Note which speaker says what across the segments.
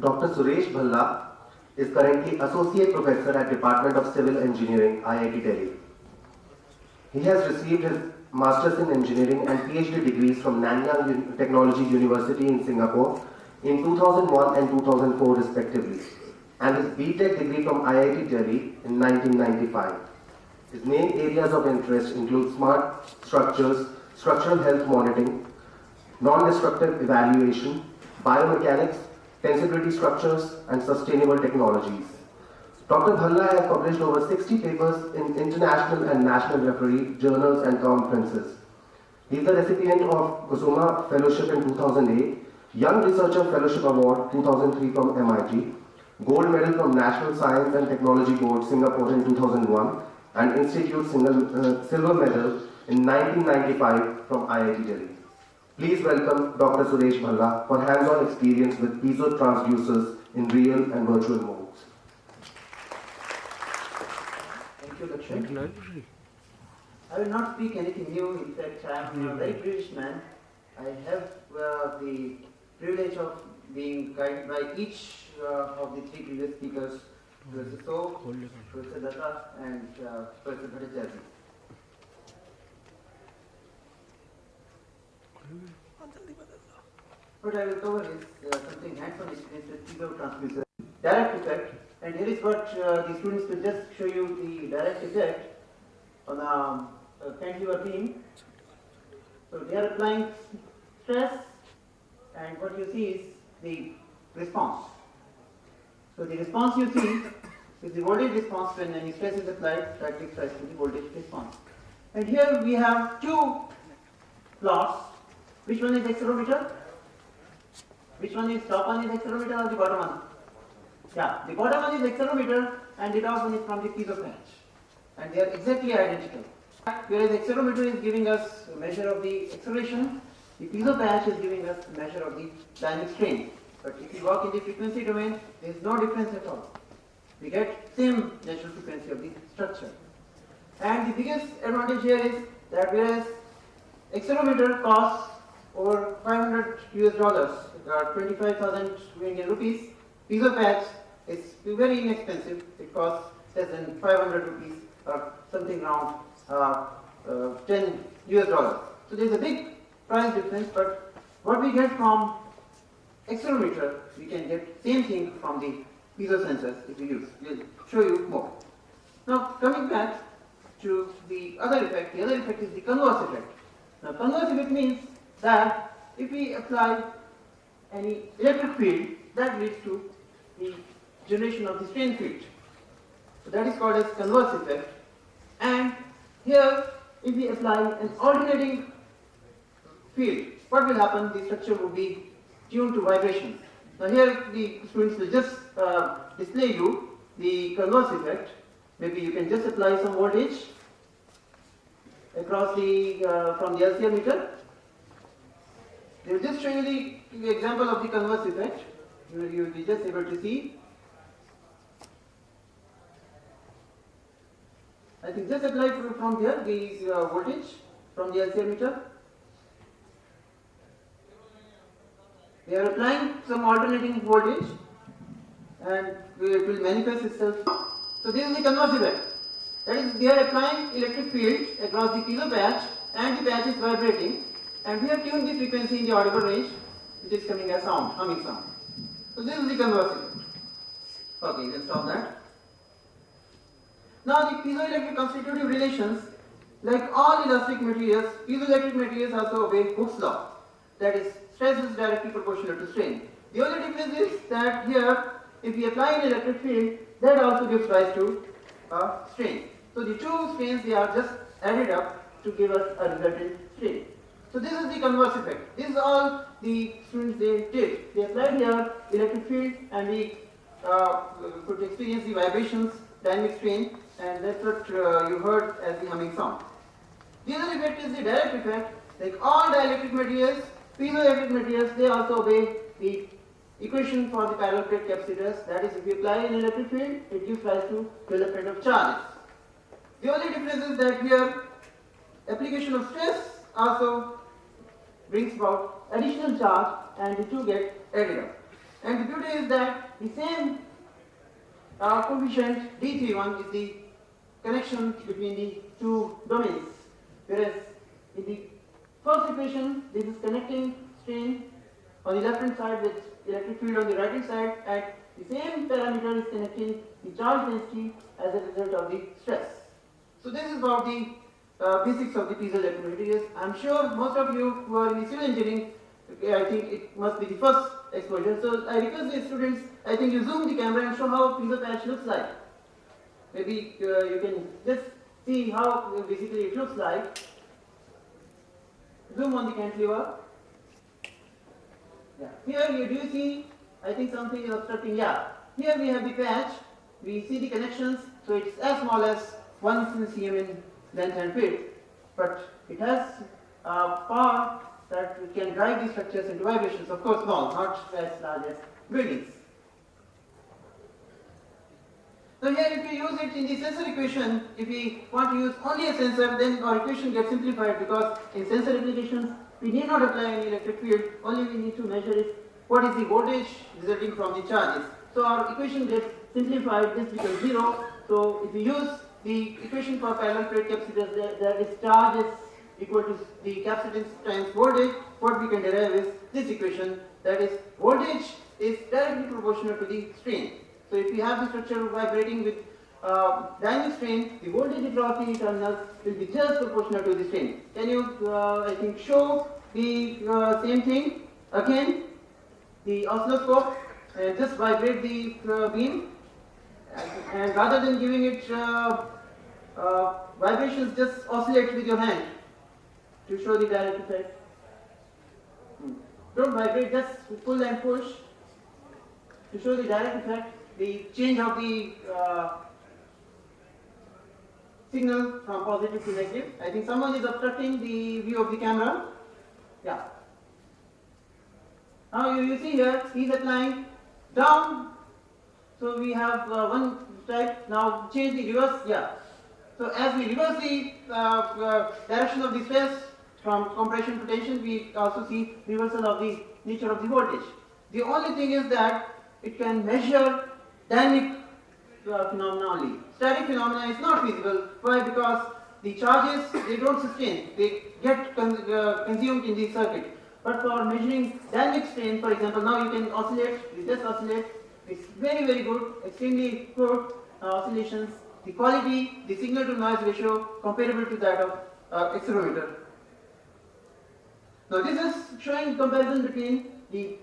Speaker 1: Dr. Suresh Bhalla is currently Associate Professor at Department of Civil Engineering, IIT Delhi. He has received his Masters in Engineering and PhD degrees from Nanyang Technology University in Singapore in 2001 and 2004 respectively, and his BTech degree from IIT Delhi in 1995. His main areas of interest include smart structures, structural health monitoring, non-destructive evaluation, biomechanics, tensibility structures, and sustainable technologies. Dr. Bhalla has published over 60 papers in international and national referee journals and conferences. He is the recipient of Kusuma Fellowship in 2008, Young Researcher Fellowship Award 2003 from MIT, Gold Medal from National Science and Technology Board Singapore in 2001, and Institute Silver Medal in 1995 from IIT Delhi. Please welcome Dr. Suresh Bhalla for hands-on experience with piezo transducers in real and virtual modes.
Speaker 2: Thank you, Lakshman. I will not speak anything new. In fact, I am a very British man. I have the privilege of being guided by each of the three previous speakers, Professor So, Professor Datta, and Professor Bhattacharya. What I will cover is something hands-on experience with piezo transducer. Direct effect, and here is what the students will just show you the direct effect on a cantilever beam. So they are applying stress, and what you see is the response. So the response you see is the voltage response when any stress is applied, that gives rise to the voltage response. And here we have two plots. Which one is accelerometer? Which one is top one is accelerometer or the bottom one? Yeah, the bottom one is accelerometer and the top one is from the piezo patch. And they are exactly identical. Whereas accelerometer is giving us a measure of the acceleration, the piezo patch is giving us a measure of the dynamic strain. But if you work in the frequency domain, there is no difference at all. We get same natural frequency of the structure. And the biggest advantage here is that whereas accelerometer costs over $500 US, 25,000 Indian rupees, piezo patch is very inexpensive. It costs less than 500 rupees or something around $10 US. So there is a big price difference, but what we get from accelerometer, we can get same thing from the piezo sensors if we use. We'll show you more. Now coming back to the other effect is the converse effect. Now converse effect means that if we apply any electric field, that leads to the generation of the strain field. So that is called as converse effect. And here, if we apply an alternating field, what will happen? The structure will be tuned to vibration. Now here the students will just display you the converse effect. Maybe you can just apply some voltage across the from the LCR meter. They will just show you the example of the converse effect. You will be just able to see. I think just apply from here the voltage from the LCR meter. We are applying some alternating voltage and it will manifest itself. So this is the converse effect. That is, they are applying electric field across the piezo patch and the patch is vibrating, and we have tuned the frequency in the audible range, which is coming as sound, humming sound. So this is the converse effect. Okay, let's stop that. Now the piezoelectric constitutive relations, like all elastic materials, piezoelectric materials also obey Hooke's law. That is, stress is directly proportional to strain. The only difference is that here, if we apply an electric field, that also gives rise to a strain. So the two strains, they are just added up to give us a resultant strain. So this is the converse effect. This is all the students they did. They applied here electric field and we could experience the vibrations, dynamic strain, and that's what you heard as the humming sound. The other effect is the direct effect. Like all dielectric materials, piezoelectric materials, they also obey the equation for the parallel plate capacitors. That is, if you apply an electric field, it gives rise to development of charges. The only difference is that here, application of stress also brings about additional charge and the two get added up. And the beauty is that the same coefficient D31 is the connection between the two domains. Whereas in the first equation, this is connecting strain on the left hand side with electric field on the right hand side, and the same parameter is connecting the charge density as a result of the stress. So this is about the basics of the piezoelectrometry. I'm sure most of you who are in civil engineering, I think it must be the first exposure. So I request the students, I think you zoom the camera and show how piezo patch looks like. Maybe you can just see how basically it looks like. Zoom on the cantilever. Yeah. Here you do see, I think something is obstructing. Yeah. Here we have the patch. We see the connections. So it's as small as 1 cm in length and width, but it has power that it can drive these structures into vibrations. Of course, small, not as large as buildings. So here if we use it in the sensor equation, if we want to use only a sensor, then our equation gets simplified, because in sensor applications, we need not apply any electric field, only we need to measure is what is the voltage resulting from the charges. So our equation gets simplified, this becomes 0. So if we use the equation for parallel plate capacitors, there is charge is equal to the capacitance times voltage. What we can derive is this equation, that is voltage is directly proportional to the strain. So if we have the structure vibrating with dynamic strain, the voltage across the terminals will be just proportional to the strain. Can you, I think, show the same thing again? The oscilloscope, just vibrate the beam, and rather than giving it vibrations, just oscillate with your hand to show the direct effect. Don't vibrate, just pull and push to show the direct effect, the change of the signal from positive to negative. I think someone is obstructing the view of the camera. Yeah. Now you see here, he is applying down. So we have one type. Now change the reverse. Yeah. So as we reverse the direction of the stress from compression to tension, we also see reversal of the nature of the voltage. The only thing is that it can measure dynamic phenomena only. Static phenomena is not feasible. Why? Because the charges, they don't sustain, they get consumed in the circuit. But for measuring dynamic strain, for example, now you can oscillate, you just oscillate. It's very, very good, extremely good oscillations. The quality, the signal to noise ratio comparable to that of accelerometer. Now this is showing comparison between the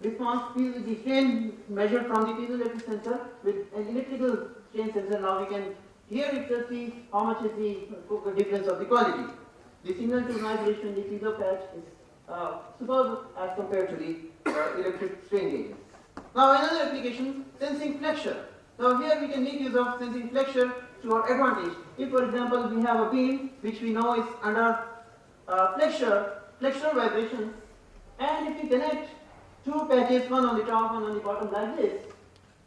Speaker 2: response, the strain measured from the piezoelectric sensor with an electrical strain sensor. Now we can here itself see how much is the difference of the quality. The signal to noise ratio in the piezo patch is superb as compared to the electric strain gauges. Now another application, sensing flexure. Now here we can make use of sensing flexure to our advantage. If for example we have a beam which we know is under flexural vibrations, and if we connect two patches, one on the top, one on the bottom like this,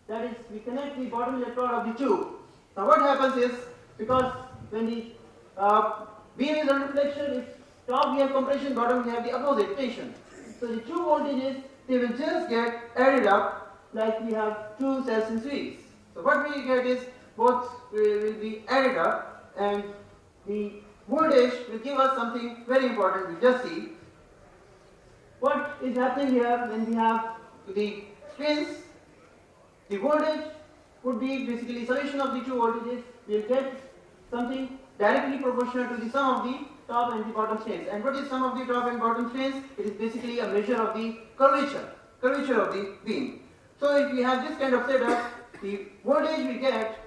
Speaker 2: that is, we connect the bottom electrode of the tube. Now what happens is, because when the beam is under flexure, if top we have compression, bottom we have the opposite tension. So the two voltages, they will just get added up like we have two cells in series. So what we get is both will be added up, and the voltage will give us something very important. We just see what is happening here when we have the strains. The voltage would be basically summation of the two voltages. We will get something directly proportional to the sum of the top and the bottom strains. And what is sum of the top and bottom strains? It is basically a measure of the curvature of the beam. So if we have this kind of setup, the voltage we get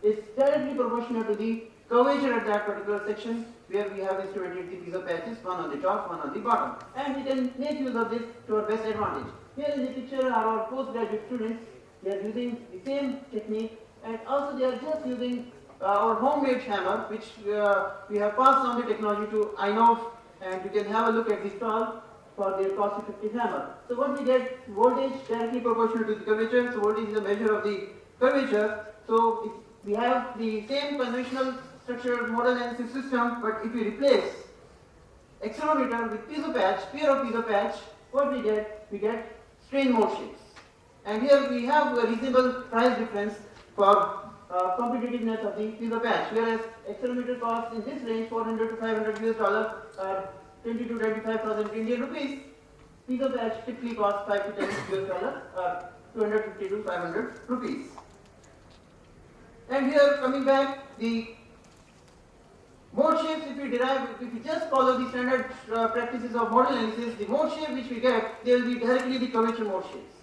Speaker 2: is directly proportional to the curvature at that particular section where we have instrumented the piezo patches, one on the top, one on the bottom. And we can make use of this to our best advantage. Here in the picture are our postgraduate students. They are using the same technique, and also they are just using our homemade hammer, which we have passed on the technology to INOF, and you can have a look at the stall for their cost-effective hammer. So what we get, voltage directly proportional to the curvature. So voltage is a measure of the curvature. So we have the same conventional structural model analysis system, but if we replace accelerometer with piezo patch, pair of piezo patch, what we get strain mode shapes. And here we have a reasonable price difference for competitiveness of the piezo patch, whereas accelerometer costs in this range 400 to 500 US dollars or 20 to 25,000 Indian rupees. Piezo patch typically costs 5 to 10 US dollars or 250 to 500 rupees. And here coming back, the mode shapes, if we just follow the standard practices of model analysis, the mode shape which we get, they will be directly the curvature mode shapes.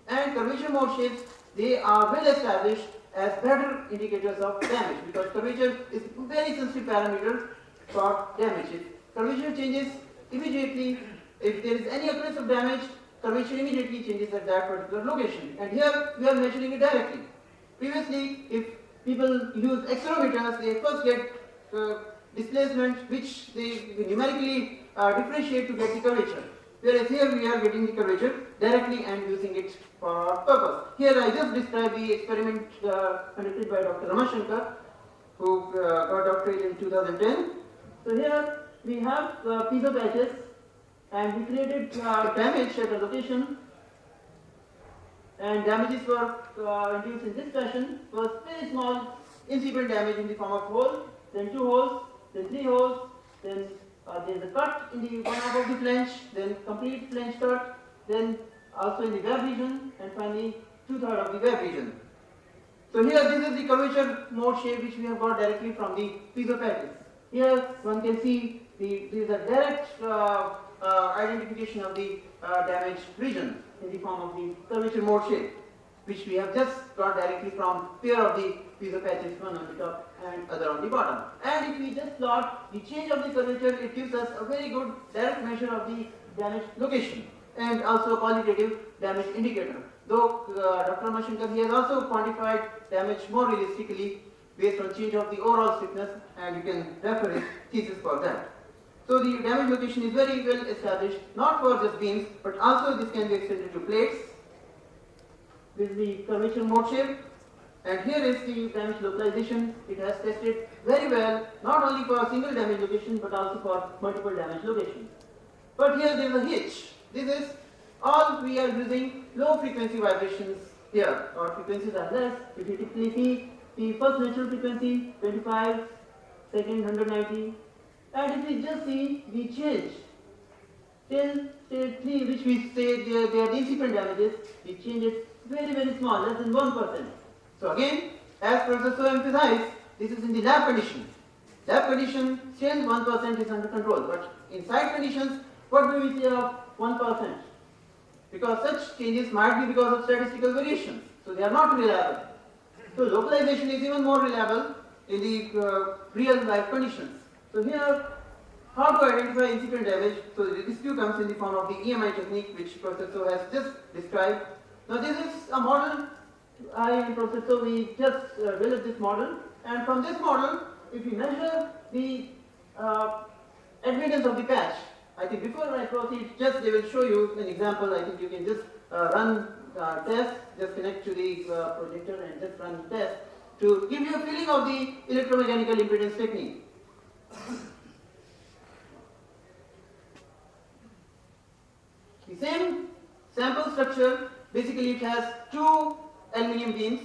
Speaker 2: And curvature mode shapes, they are well established as better indicators of damage, because curvature is a very sensitive parameter for damage. If curvature changes immediately, if there is any occurrence of damage, curvature immediately changes at that particular location. And here we are measuring it directly. Previously, if people use accelerometers, they first get displacement which they numerically differentiate to get the curvature. Whereas here we are getting the curvature directly and using it for our purpose. Here I just described the experiment conducted by Dr. Ramashankar, who got doctorate in 2010. So here we have piezo patches, and we created damage at a location, and damages were induced in this fashion. First, very small incipient damage in the form of hole, then 2 holes, then 3 holes, then there is a cut in the one half of the flange, then complete flange cut, then also in the web region, and finally 2/3 of the web region. So here this is the curvature mode shape which we have got directly from the piezo patches. Here one can see there is a direct identification of the damaged region in the form of the curvature mode shape, which we have just got directly from pair of the piezo patches, one on the top and other on the bottom. And if we just plot the change of the curvature, it gives us a very good direct measure of the damaged location and also a qualitative damage indicator. Though Dr. Ramashankar, he has also quantified damage more realistically based on change of the overall stiffness, and you can refer his thesis for that. So the damage location is very well established, not for just beams, but also this can be extended to plates. This is the curvature mode shape, and here is the damage localization. It has tested very well, not only for a single damage location, but also for multiple damage locations. But here there is a hitch. This is all we are using low frequency vibrations here, or frequencies are less. If you typically see the first natural frequency 25, second 190, and if we just see the change till state 3, which we say they are the incipient damages, the change is very small, less than 1%. So again, as Professor So emphasized, this is in the lab condition. Lab condition, still 1% is under control, but in site conditions, what do we say of 1%? Because such changes might be because of statistical variations, so they are not reliable. So localization is even more reliable in the real life conditions. So here, how to identify incipient damage? So this view comes in the form of the EMI technique, which Professor So has just described. Now this is a model. I and Professor So, we just developed this model, and from this model, if we measure the admittance of the patch, I think before I proceed, just they will show you an example. I think you can just run test, just connect to the projector and just run test to give you a feeling of the electromechanical impedance technique. The same sample structure, basically it has 2 aluminum beams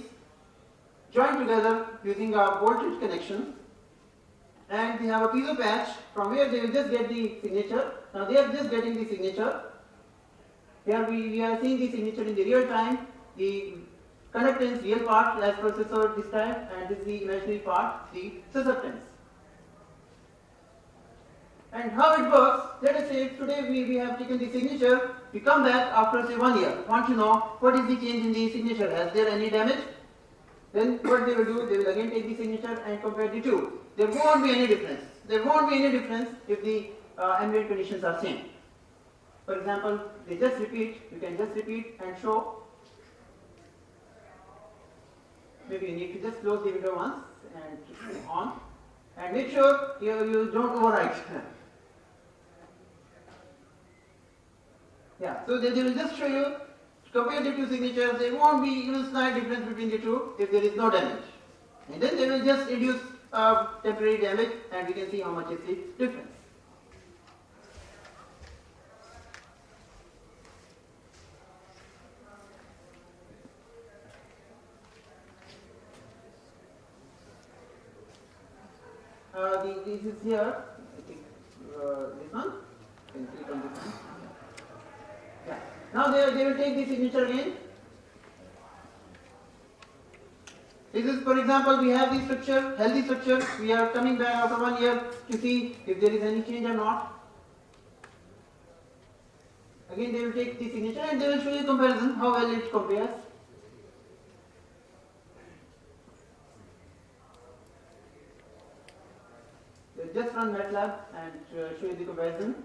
Speaker 2: joined together using a voltage connection, and they have a piezo patch from where they will just get the signature. Now they are just getting the signature. Here we are seeing the signature in the real time, the conductance real part as Professor described, and this is the imaginary part, the susceptance. And how it works, let us say today we have taken the signature, we come back after say 1 year, want to know what is the change in the signature, has there any damage? Then what they will do, they will again take the signature and compare the two. There won't be any difference. There won't be any difference if the ambient conditions are same. For example, they just repeat, you can just repeat and show. Maybe you need to just close the window once and keep it on. And make sure you don't overwrite. Yeah, so they will just show you, compare the two signatures, there won't be even slight difference between the two if there is no damage. And then they will just induce temporary damage, and we can see how much is the difference. this is here. I think this one. Can click on this one. Yeah. Now they will take the signature again. This is, for example, we have the structure, healthy structure. We are coming back after 1 year to see if there is any change or not. Again, they will take the signature and they will show you comparison, how well it compares. They just run MATLAB and show you the comparison.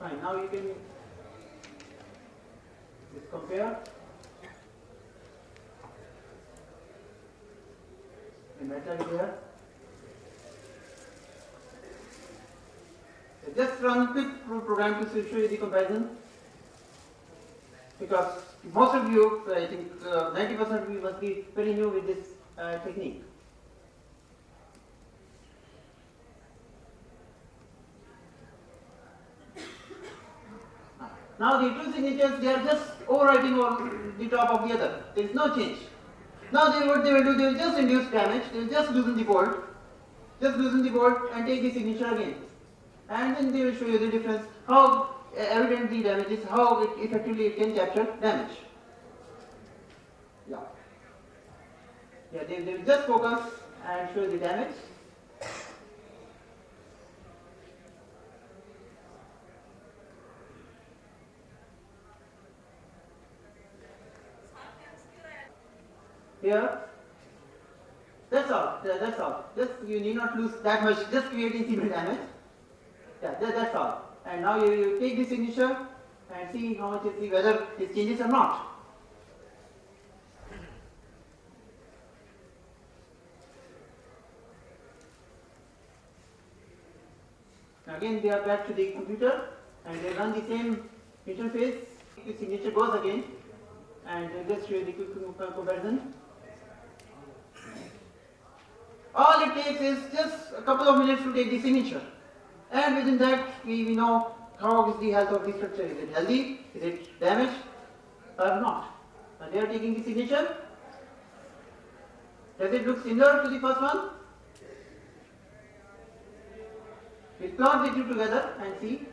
Speaker 2: Fine, now you can just compare. And MATLAB here. Just run a quick program to show you the comparison. Because most of you, I think 90% of you must be very new with this technique. Now the two signatures, they are just overwriting on the top of the other. There is no change. Now what they will do, they will just induce damage. They will just loosen the bolt, and take the signature again. And then they will show you the difference, how evident the damage is, how effectively it can capture damage. Yeah. Yeah, they will just focus and show the damage. Here, that's all. Just you need not lose that much. Just creating simple damage. Yeah, that's all. And now you take the signature and see how much is the whether it changes or not. Again, they are back to the computer and they run the same interface. The signature goes again, and they just show you the quick comparison. All it takes is just a couple of minutes to take the signature. And within that, we know how is the health of the structure. Is it healthy? Is it damaged? Or not? Now they are taking the signature. Does it look similar to the first one? We'll plot the two together and see.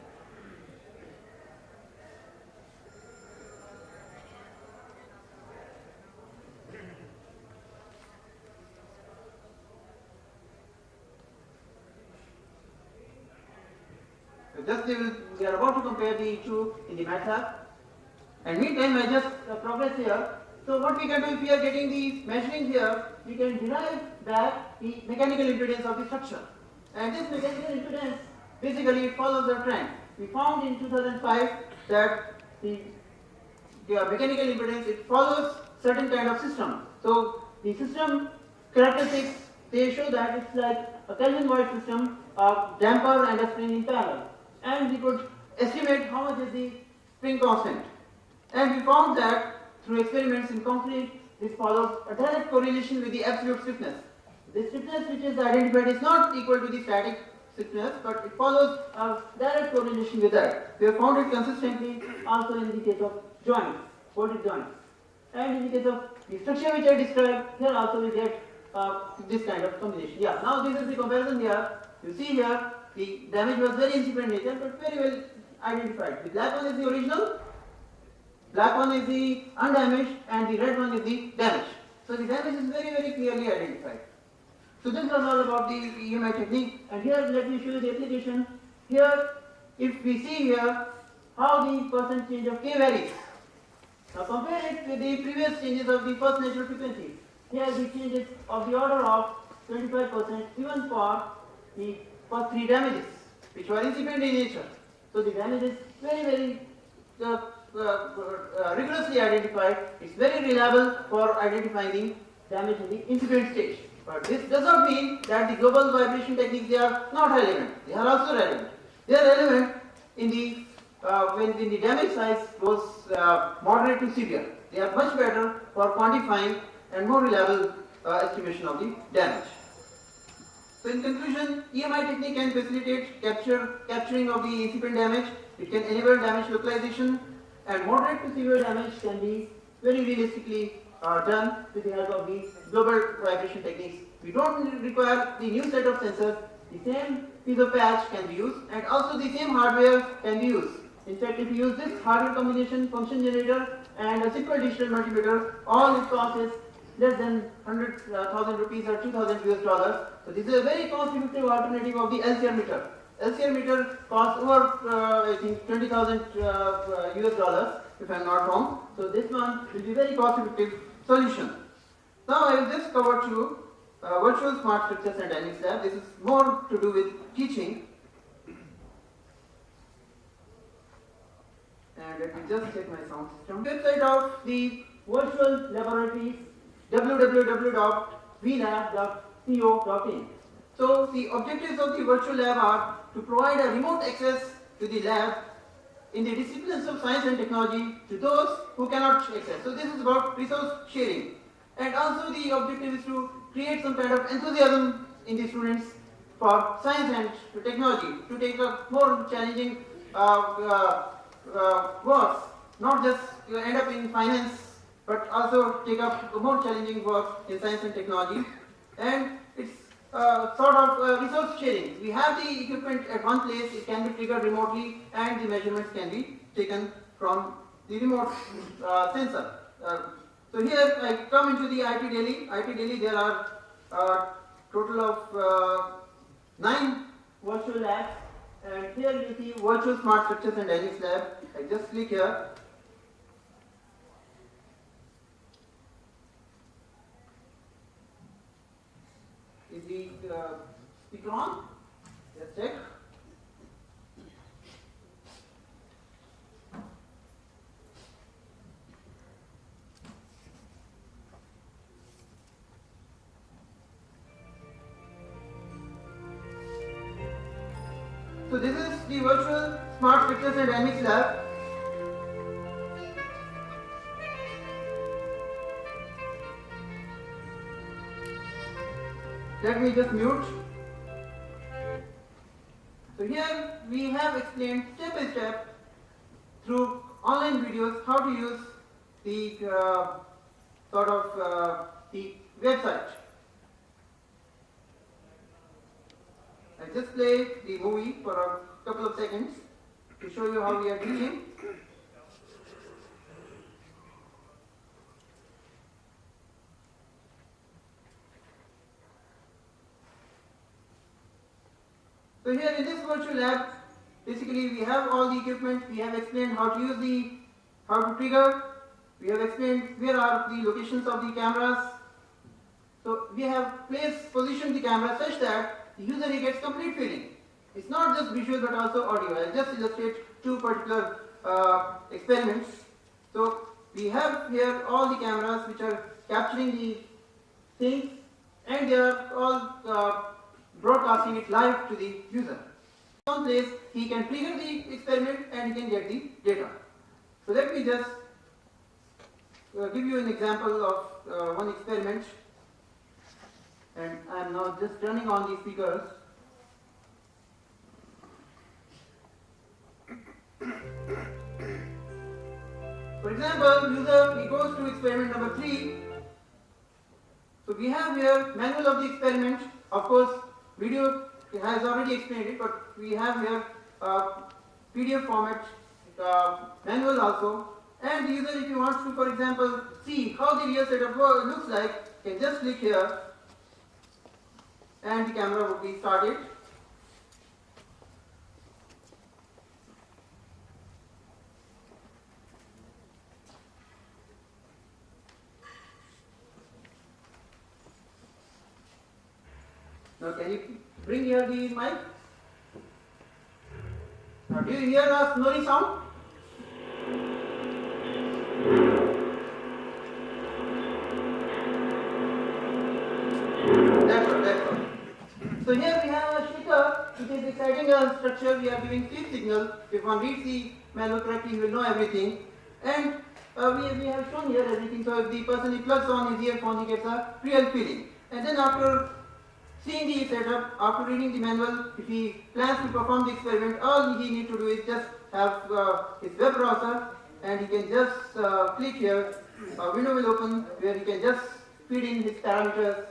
Speaker 2: They are about to compare the two in the MATLAB. And meantime, I just progress here. So what we can do, if we are getting the measuring here, we can derive back the mechanical impedance of the structure. And this mechanical impedance, basically it follows the trend. We found in 2005 that the mechanical impedance, it follows certain kind of system. So the system characteristics, they show that it's like a Kelvin-wide system of damper and a spring in parallel. And we could estimate how much is the spring constant. And we found that through experiments in concrete, this follows a direct correlation with the absolute stiffness. The stiffness which is identified is not equal to the static stiffness, but it follows a direct correlation with that. We have found it consistently also in the case of joints, bolted joints. And in the case of the structure which I described, here also we get this kind of combination. Yeah, now this is the comparison here. You see here, the damage was very incipient nature, but very well identified. The black one is the original, black one is the undamaged, and the red one is the damaged. So the damage is very, very clearly identified. So this was all about the EMI technique. And here let me show you the application. Here, if we see here how the percent change of K varies. Now compare it with the previous changes of the first natural frequency. Here the change is of the order of 25% even for the first three damages, which were incipient in nature. So the damage is very, very rigorously identified. It's very reliable for identifying the damage in the incipient stage. But this does not mean that the global vibration techniques, they are not relevant. They are also relevant. They are relevant in the when the damage size goes moderate to severe. They are much better for quantifying and more reliable estimation of the damage. So in conclusion, EMI technique can facilitate capturing of the incipient damage. It can enable damage localization, and moderate to severe damage can be very realistically done with the help of the global vibration techniques. We don't require the new set of sensors. The same piece of patch can be used, and also the same hardware can be used. In fact, if you use this hardware combination, function generator and a simple digital multimeter, all it costs is less than 100,000 rupees or 2,000 US dollars. So this is a very cost-effective alternative of the LCR meter. LCR meter costs over I think 20,000 US dollars, if I am not wrong. So this one will be very cost-effective solution. Now I will just cover two virtual smart structures and dynamics lab. This is more to do with teaching. And let me just check my sound system. Website of the virtual laboratories, www.vlab.co.in. So the objectives of the virtual lab are to provide a remote access to the lab in the disciplines of science and technology to those who cannot access. So this is about resource sharing. And also the objective is to create some kind of enthusiasm in the students for science and technology, to take up more challenging works, not just end up in finance, but also take up more challenging work in science and technology. And it's sort of resource sharing. We have the equipment at one place, it can be triggered remotely, and the measurements can be taken from the remote sensor. So here I come into the IT Delhi. IT Delhi, there are a total of 9 virtual labs, and here you see virtual smart structures and dynamics lab. I just click here. Is the speaker on? Let's check. So this is the virtual smart structures and dynamics lab. Let me just mute. So here we have explained step by step through online videos how to use the the website. I just play the movie for a couple of seconds to show you how we are teaching. So here in this virtual lab, basically we have all the equipment, we have explained how to use how to trigger, we have explained where are the locations of the cameras. So we have positioned the camera such that the user gets complete feeling. It's not just visual but also audio. I'll just illustrate two particular experiments. So we have here all the cameras which are capturing the things, and they are all broadcasting it live to the user. One place he can trigger the experiment and he can get the data. So let me just give you an example of one experiment, and I am now just turning on the speakers. For example, user he goes to experiment number 3. So we have here manual of the experiment. Of course, video has already explained it, but we have here PDF format manual also. And the user, if you want to, for example, see how the real setup looks like, can just click here, and the camera would be started. Now can you bring here the mic? Now do you hear a snoring sound? That's all. So here we have a shaker which is exciting a structure. We are giving sleep signal. If one reads the manual correctly, he will know everything. And we have shown here everything. So if the person he plugs on his earphone, he gets a real feeling. And then after seeing the setup, after reading the manual, if he plans to perform the experiment, all he needs to do is just have his web browser, and he can just click here, a window will open where he can just feed in his parameters.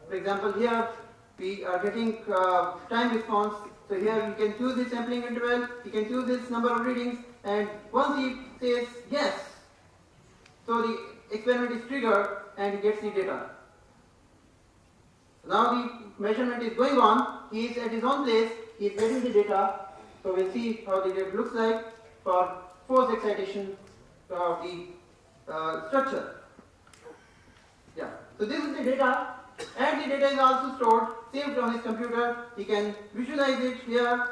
Speaker 2: For example, here we are getting time response. So here you can choose the sampling interval, you can choose this number of readings, and once he says yes, so the experiment is triggered and he gets the data. Now the measurement is going on, he is at his own place, he is getting the data. So we'll see how the data looks like for force excitation of the structure. Yeah. So this is the data, and the data is also stored, saved on his computer. He can visualize it here,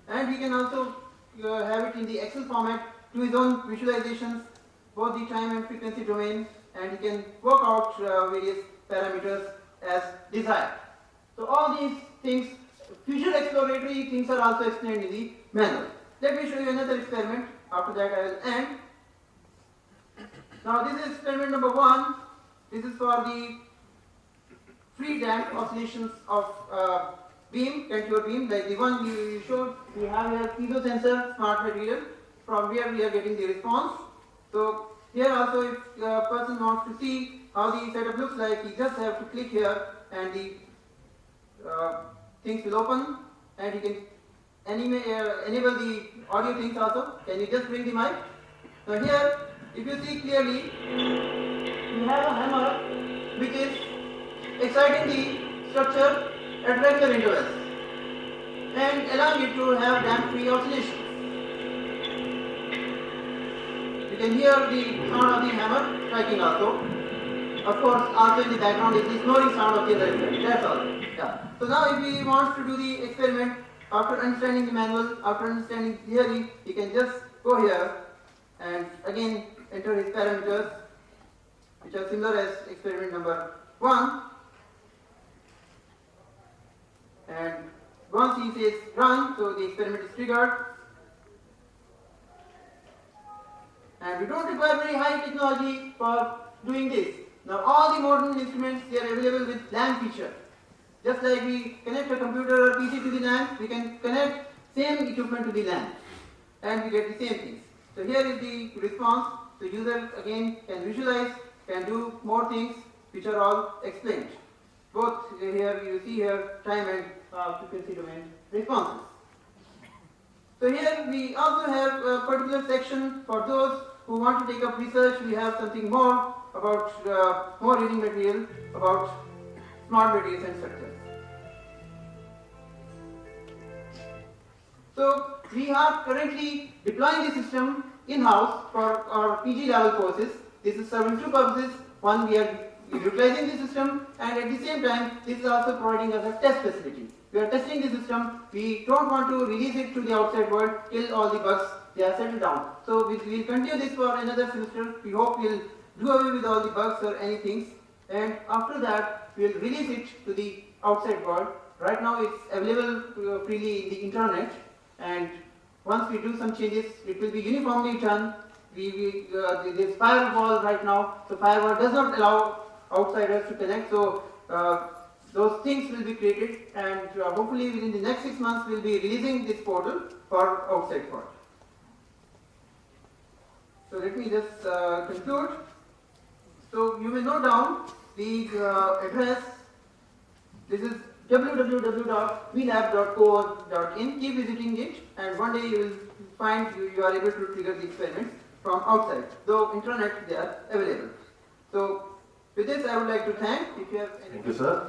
Speaker 2: and he can also have it in the Excel format to his own visualizations, both the time and frequency domain, and he can work out various parameters as desired. So all these things, future exploratory things are also explained in the manual. Let me show you another experiment. After that I will end. Now this is experiment number 1. This is for the free damped oscillations of beam, cantilever beam, like the one you showed. We have here piezo sensor, smart material, from where we are getting the response. So here also, if a person wants to see how the setup looks like, he just have to click here, and the things will open, and he can enable the audio things also. Can you just bring the mic? Now here, if you see clearly, we have a hammer which is exciting the structure at regular intervals and allowing it to have damp-free oscillations. You can hear the sound of the hammer striking also. Of course, also in the background is the snoring sound of the other experiment. That's all. Yeah. So now if he wants to do the experiment, after understanding the manual, after understanding the theory, he can just go here and again enter his parameters, which are similar as experiment number 1. And once he says run, so the experiment is triggered. And we don't require very high technology for doing this. Now all the modern instruments, they are available with LAN feature. Just like we connect a computer or PC to the LAN, we can connect same equipment to the LAN, and we get the same things. So here is the response. The user again can visualize, can do more things which are all explained. Both here you see here time and frequency domain responses. So here we also have a particular section for those who want to take up research. We have something more about more reading material about smart materials and structures. So we are currently deploying the system in-house for our PG level courses. This is serving two purposes. One, we are utilizing the system, and at the same time this is also providing us a test facility. We are testing the system. We don't want to release it to the outside world till all the bugs they are settled down. So we will continue this for another semester. We hope we will do away with all the bugs or anything, and after that we will release it to the outside world. Right now it's available freely in the internet, and once we do some changes, it will be uniformly done. There's firewall right now, so firewall does not allow outsiders to connect. So those things will be created, and hopefully within the next 6 months we'll be releasing this portal for outside world. So let me just conclude. So you may note down the address. This is www.vlab.co.in. Keep visiting it, and one day you will find you are able to trigger the experiments from outside. Though internet they are available. So with this I would like to thank. If you have any
Speaker 1: Thank you, sir.